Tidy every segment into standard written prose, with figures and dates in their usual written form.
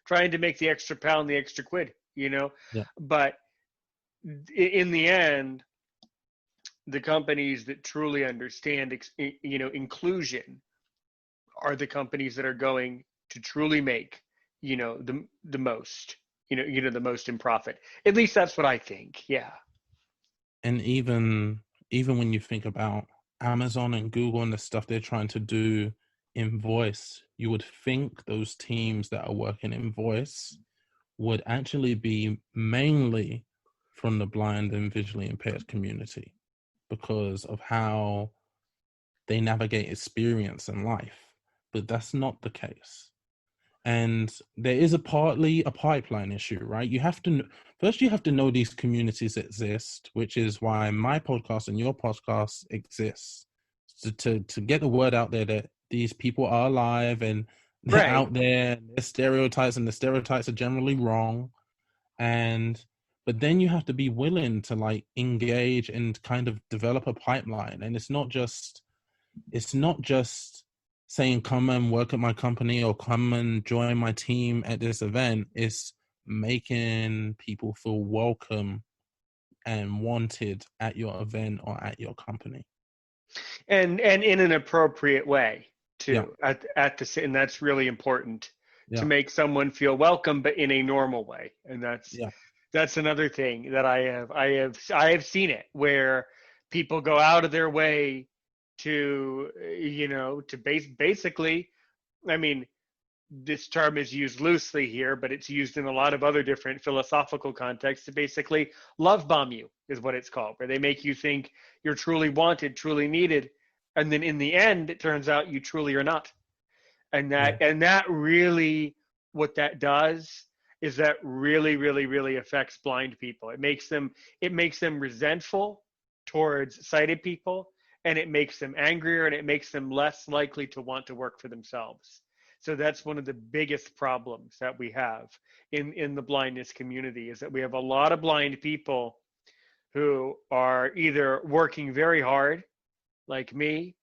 trying to make the extra pound, the extra quid, you know. Yeah. But in the end, the companies that truly understand, inclusion are the companies that are going to truly make, the most, the most in profit. At least that's what I think. Yeah. And even when you think about Amazon and Google and the stuff they're trying to do in voice, you would think those teams that are working in voice would actually be mainly from the blind and visually impaired community because of how they navigate experience in life. But that's not the case. And there is partly a pipeline issue, right? You have to know these communities exist, which is why my podcast and your podcast exists, to get the word out there that these people are alive and they're Right. out there, and there's stereotypes, and the stereotypes are generally wrong. But then you have to be willing to like engage and kind of develop a pipeline. And it's not just saying come and work at my company or come and join my team at this event. Is making people feel welcome and wanted at your event or at your company, and in an appropriate way too. Yeah. And that's really important, Yeah. to make someone feel welcome, but in a normal way. And that's another thing that I have seen it, where people go out of their way to, basically, I mean, this term is used loosely here, but it's used in a lot of other different philosophical contexts, to basically love bomb you, is what it's called, where they make you think you're truly wanted, truly needed, and then in the end it turns out you truly are not. And that really, what that does is that really, really, really affects blind people. It makes them resentful towards sighted people, and it makes them angrier, and it makes them less likely to want to work for themselves. So that's one of the biggest problems that we have in the blindness community, is that we have a lot of blind people who are either working very hard, like me,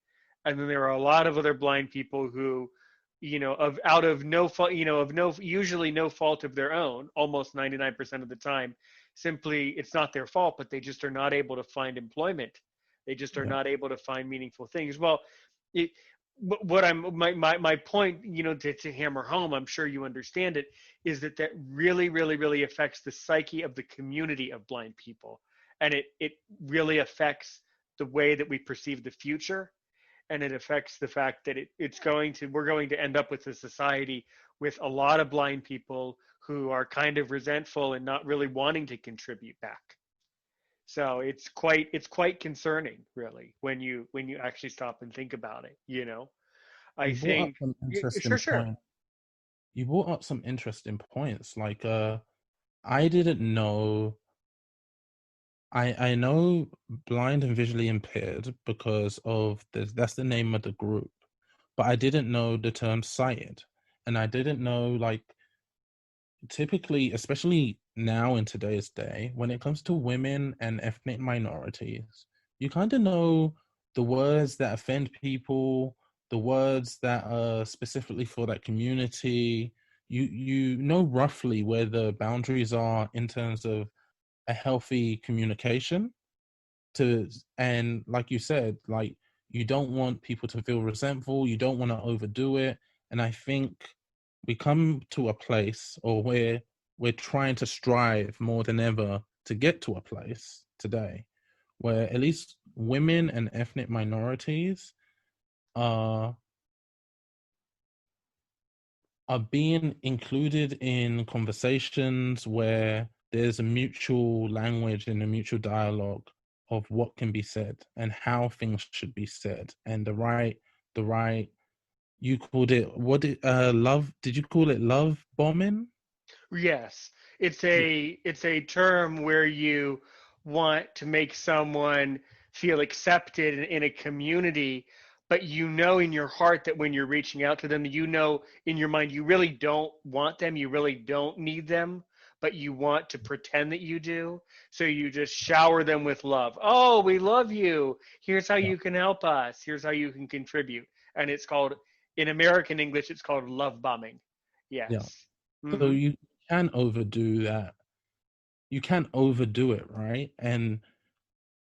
and then there are a lot of other blind people who, out of no fault, usually no fault of their own, almost 99% of the time, simply it's not their fault, but they just are not able to find employment. They just are not able to find meaningful things. Well, my point, to hammer home, I'm sure you understand it, is that really, really, really affects the psyche of the community of blind people. And it really affects the way that we perceive the future. And it affects the fact that we're going to end up with a society with a lot of blind people who are kind of resentful and not really wanting to contribute back. So it's quite concerning, really, when you actually stop and think about it. I You brought up think, some interesting sure. points. You brought up some interesting points. Like, I didn't know. I know blind and visually impaired because of that's the name of the group, but I didn't know the term sighted, and I didn't know, like, typically, especially now in today's day, when it comes to women and ethnic minorities, you kind of know the words that offend people, the words that are specifically for that community. You know roughly where the boundaries are in terms of a healthy communication. And like you said, like, you don't want people to feel resentful, you don't want to overdo it. And I think we come to a place, or where we're trying to strive more than ever to get to a place today where at least women and ethnic minorities are being included in conversations where there's a mutual language and a mutual dialogue of what can be said and how things should be said, and the right you called it, love, did you call it love bombing? Yes, it's a term where you want to make someone feel accepted in a community, but in your heart that when you're reaching out to them, in your mind you really don't want them, you really don't need them, but you want to pretend that you do. So you just shower them with love. Oh, we love you. Here's how you can help us. Here's how you can contribute. And it's called, in American English, it's called love bombing. Yeah. Yes. So Mm-hmm. you can overdo that. You can overdo it, right? And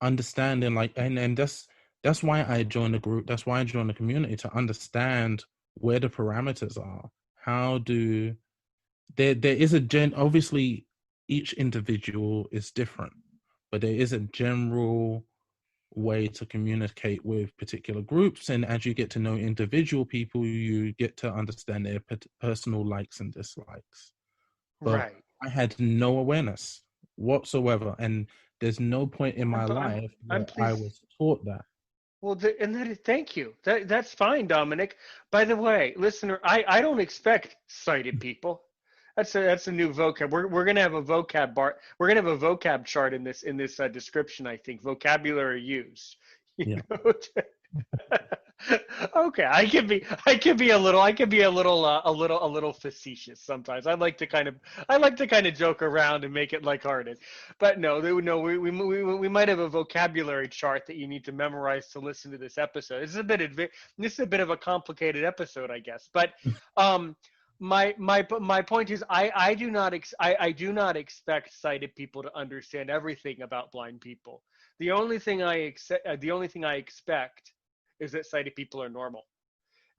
understanding like and that's why I joined the group. That's why I joined the community, to understand where the parameters are. How do there is a obviously each individual is different, but there is a general way to communicate with particular groups, and as you get to know individual people, you get to understand their personal likes and dislikes. But Right. I had no awareness whatsoever, and there's no point in my life I'm where I pleased. was taught that. Well, and that is, thank you. That's fine, Dominic. By the way, listener, I don't expect sighted people. That's a new vocab. We're gonna have a vocab bar. We're gonna have a vocab chart in this description. I think vocabulary used. You Yeah. know. Okay, I can be a little facetious sometimes. I like to kind of joke around and make it lighthearted. But no, no, we might have a vocabulary chart that you need to memorize to listen to this episode. This is a bit of a complicated episode, I guess. But um, my point is, I do not expect sighted people to understand everything about blind people. The only thing I expect is that sighted people are normal.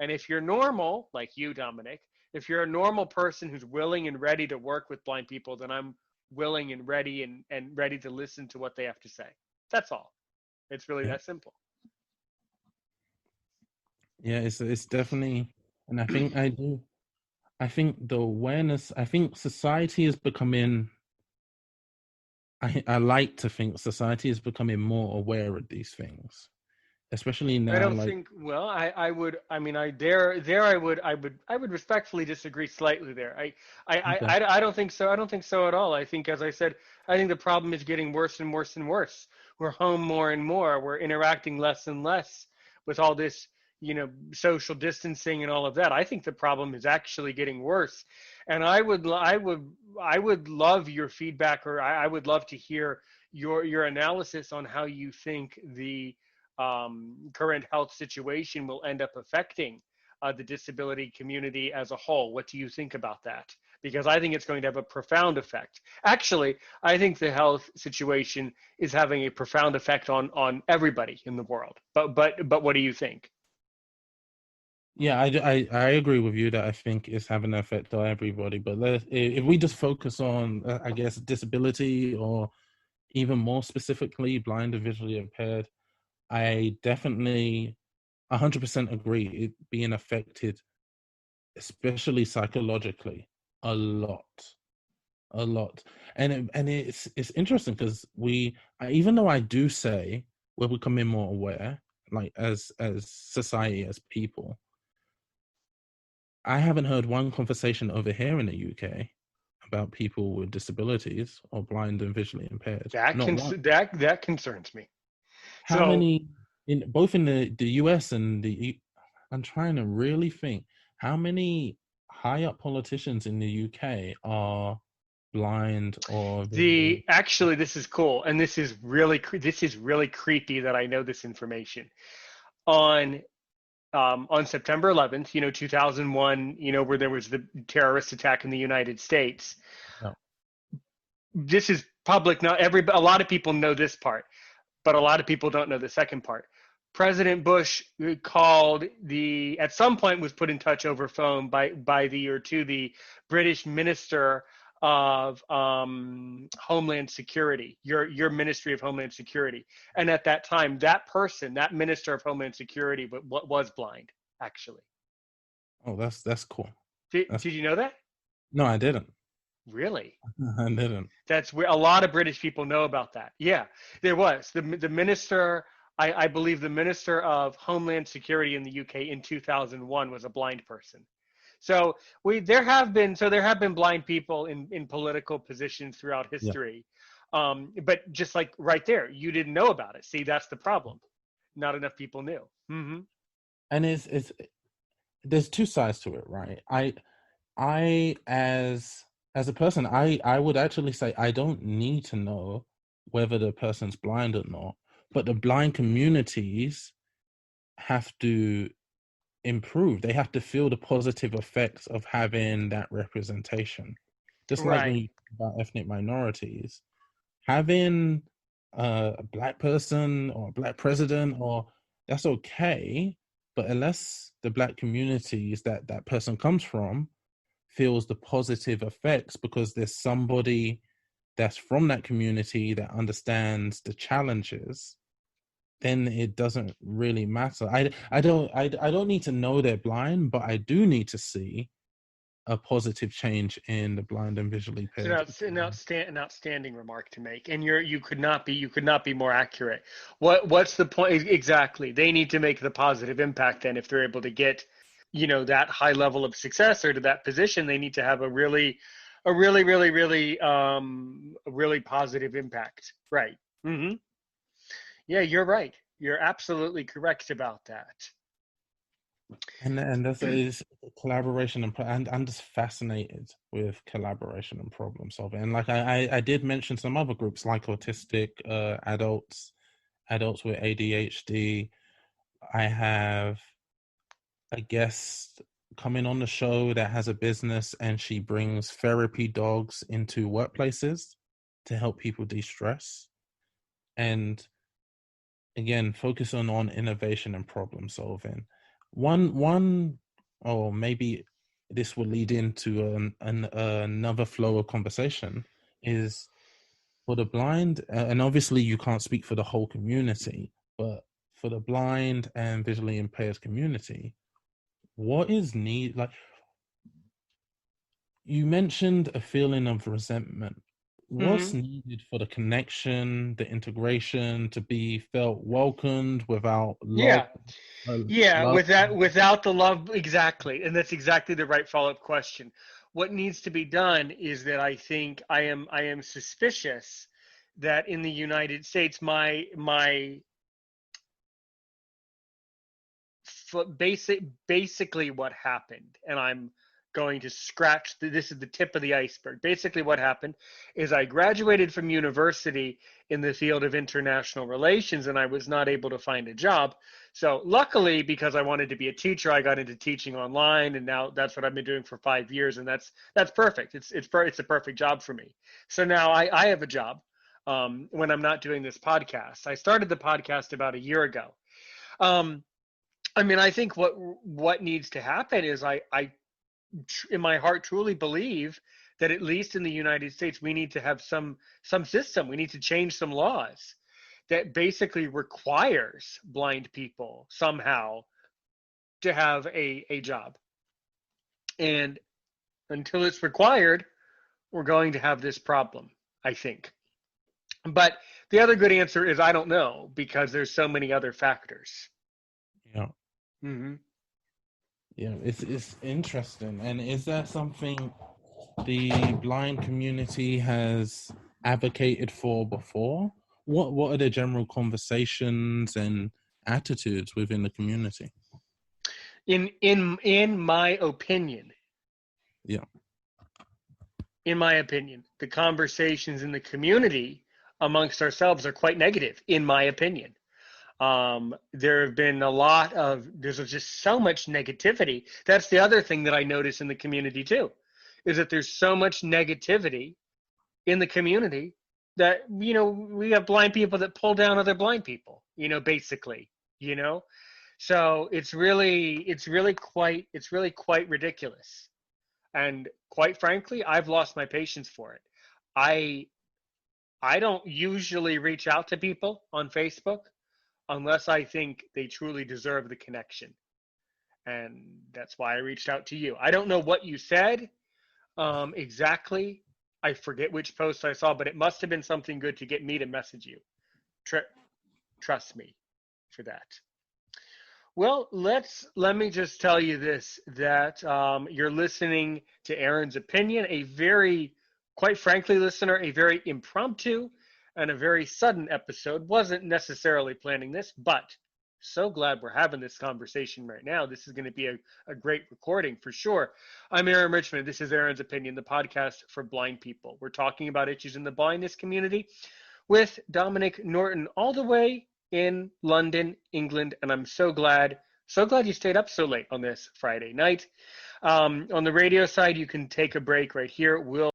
And if you're normal, like you, Dominic, if you're a normal person who's willing and ready to work with blind people, then I'm willing and ready and ready to listen to what they have to say. That's all. It's really Yeah. that simple. Yeah, it's definitely, and I think the awareness, I think society is becoming, I like to think society is becoming more aware of these things, especially I now, don't like, think. Well, I would. I mean, I would respectfully disagree slightly there. okay, I don't think so. I don't think so at all. I think, as I said, I think the problem is getting worse and worse and worse. We're home more and more. We're interacting less and less with all this, social distancing and all of that. I think the problem is actually getting worse. And I would love your feedback, or I would love to hear your analysis on how you think the current health situation will end up affecting the disability community as a whole. What do you think about that? Because I think it's going to have a profound effect. Actually, I think the health situation is having a profound effect on everybody in the world. But what do you think? yeah, I agree with you that I think it's having an effect on everybody. But if we just focus on, I guess, disability, or even more specifically, blind and visually impaired, I definitely 100% agree it being affected, especially psychologically, a lot, a lot. And it's interesting because even though I do say we're becoming more aware, like as society, as people, I haven't heard one conversation over here in the UK about people with disabilities or blind and visually impaired. Not one. That concerns me. How So many in both in the US and I'm trying to really think how many high up politicians in the UK are blind or the visually. actually, this is cool, and this is really creepy that I know this information. On on September 11th, 2001, where there was the terrorist attack in the United States. No. This is public. Not every A lot of people know this part, but a lot of people don't know the second part. President Bush called at some point was put in touch over phone by the or to the British Minister of Homeland Security, your Ministry of Homeland Security, and at that time, that Minister of Homeland Security, was blind, actually. Oh, that's cool. Did, That's did you know that? No, I didn't. Really? I didn't. That's where a lot of British people know about that. Yeah, there was the minister. I believe the minister of Homeland Security in the UK in 2001 was a blind person. So there have been blind people in political positions throughout Yeah. history, but just like right there, you didn't know about it. See, that's the problem. Not enough people knew. Hmm. And it's there's two sides to it, right? I as a person, I would actually say I don't need to know whether the person's blind or not, but the blind communities have to improve. They have to feel the positive effects of having that representation. Just like when Right. you talk about ethnic minorities, having a black person or a black president, or that's okay, but unless the black communities that that person comes from feels the positive effects because there's somebody that's from that community that understands the challenges, then it doesn't really matter. I don't need to know they're blind, but I do need to see a positive change in the blind and visually impaired. It's an outstanding remark to make, and you could not be more accurate. What's the point exactly? They need to make the positive impact. Then, if they're able to get, that high level of success or to that position, they need to have a really positive impact. Right. Hmm. Yeah, you're right. You're absolutely correct about that. And that's is collaboration and I'm just fascinated with collaboration and problem solving. And like I did mention some other groups like autistic adults, adults with ADHD. I have a guest coming on the show that has a business and she brings therapy dogs into workplaces to help people de-stress. And again, focus on innovation and problem solving. One, or maybe this will lead into another flow of conversation, is for the blind, and obviously you can't speak for the whole community, but for the blind and visually impaired community, what is need like you mentioned a feeling of resentment. What's Hmm. needed for the connection, the integration to be felt welcomed without love? Yeah. Yeah, Love. without the love, exactly, and that's exactly the right follow-up question. What needs to be done is that I am suspicious that in the United States, my basically what happened, and I'm going to scratch this is the tip of the iceberg. Basically what happened is I graduated from university in the field of international relations and I was not able to find a job. So luckily, because I wanted to be a teacher, I got into teaching online, and now that's what I've been doing for 5 years, and that's perfect. It's a perfect job for me. So now I have a job when I'm not doing this podcast. I started the podcast about a year ago. Um, I mean, I think what needs to happen is I in my heart truly believe that at least in the United States we need to have some system. We need to change some laws that basically requires blind people somehow to have a job. And until it's required, we're going to have this problem, I think. But the other good answer is I don't know because there's so many other factors. Yeah, Hmm. yeah, it's interesting. And is there something the blind community has advocated for before? What are the general conversations and attitudes within the community? In my opinion, Yeah, the conversations in the community amongst ourselves are quite negative, in my opinion. There have been there's just so much negativity. That's the other thing that I notice in the community too, is that there's so much negativity in the community that, we have blind people that pull down other blind people, basically, you know? So it's really quite ridiculous. And quite frankly, I've lost my patience for it. I I don't usually reach out to people on Facebook unless I think they truly deserve the connection. And that's why I reached out to you. I don't know what you said exactly. I forget which post I saw, but it must have been something good to get me to message you. Tr- Trust me for that. Well, let me just tell you this, that you're listening to Aaron's opinion, a very, quite frankly, listener, a very impromptu and a very sudden episode. Wasn't necessarily planning this, but so glad we're having this conversation right now. This is going to be a great recording for sure. I'm Aaron Richmond. This is Aaron's Opinion, the podcast for blind people. We're talking about issues in the blindness community with Dominic Norton, all the way in London, England, and I'm so glad, So glad you stayed up so late on this Friday night. On the radio side, you can take a break right here. We'll